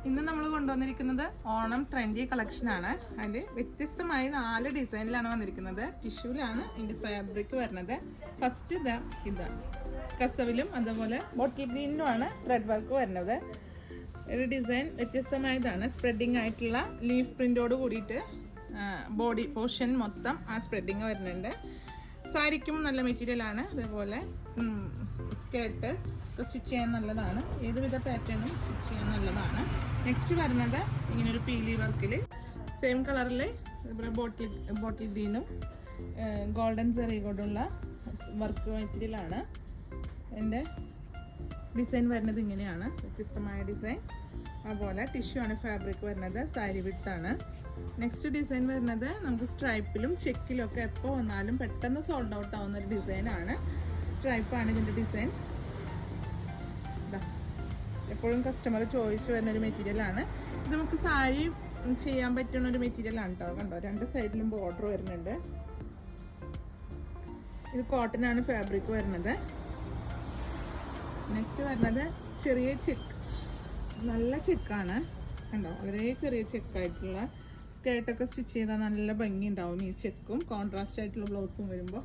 ഇന്ന് നമ്മൾ കൊണ്ടുവന്നിരിക്കുന്നത് ഓണം ട്രെൻഡി കളക്ഷൻ ആണ്. അതിൽ വ്യത്യസ്തമായി 4 ഡിസൈനിലാണ് വന്നിരിക്കുന്നത്. ടിഷ്യൂലാണ് ഇതിൻ്റെ ഫാബ്രിക് വരുന്നത്. ഫസ്റ്റ് ഇതാണ് കസവിലും അതുപോലെ ബോട്ടിൽ ഗ്രീനിലുമാണ് ത്രെഡ് വർക്ക് വരുന്നത്. ഒരു ഡിസൈൻ വ്യത്യസ്തമായതാണ്. സ്പ്രെഡിങ് ആയിട്ടുള്ള ലീഫ് പ്രിൻ്റോട് കൂടിയിട്ട് ബോഡി പോർഷൻ മൊത്തം ആ സ്പ്രെഡിങ് വരുന്നുണ്ട്. സാരിക്കും നല്ല മെറ്റീരിയലാണ്. അതേപോലെ സ്കേർട്ട് സ്റ്റിച്ച് ചെയ്യാൻ നല്ലതാണ്. ഏതുവിധ പാറ്റേണും സ്റ്റിച്ച് ചെയ്യാൻ നല്ലതാണ്. നെക്സ്റ്റ് വരുന്നത് ഇങ്ങനൊരു പീലി വർക്കിൽ സെയിം കളറിൽ ബോട്ടിൽ ഗ്രീനും ഗോൾഡൻ സെറി കൊണ്ടുള്ള വർക്ക് മെറ്റീരിയലാണ്. എൻ്റെ ഡിസൈൻ വരുന്നത് ഇങ്ങനെയാണ്, വ്യത്യസ്തമായ ഡിസൈൻ. അതുപോലെ ടിഷ്യൂ ആണ് ഫാബ്രിക് വരുന്നത്. സാരി വിട്ടാണ്. നെക്സ്റ്റ് ഡിസൈൻ വരുന്നത് നമുക്ക് സ്ട്രൈപ്പിലും ചെക്കിലും ഒക്കെ എപ്പോൾ വന്നാലും പെട്ടെന്ന് സോൾഡ് ഔട്ട് ആവുന്ന ഒരു ഡിസൈനാണ്. സ്ട്രൈപ്പാണ് ഇതിൻ്റെ ഡിസൈൻ. എപ്പോഴും കസ്റ്റമർ ചോദിച്ചു വരുന്ന ഒരു മെറ്റീരിയലാണ്. ഇത് നമുക്ക് സാരി ചെയ്യാൻ പറ്റുന്ന ഒരു മെറ്റീരിയലാണ് കേട്ടോ. കണ്ടോ, 2 സൈഡിലും ബോർഡർ വരുന്നുണ്ട്. ഇത് കോട്ടൺ ആണ് ഫാബ്രിക് വരുന്നത്. നെക്സ്റ്റ് വരുന്നത് ചെറിയ ചെക്ക്, നല്ല ചെക്കാണ് കണ്ടോ, വളരെ ചെറിയ ചെക്കായിട്ടുള്ള സ്കേർട്ടൊക്കെ സ്റ്റിച്ച് ചെയ്താൽ നല്ല ഭംഗി ഉണ്ടാവും. ഈ ചെക്കും കോൺട്രാസ്റ്റ് ആയിട്ടുള്ള ബ്ലൗസും വരുമ്പോൾ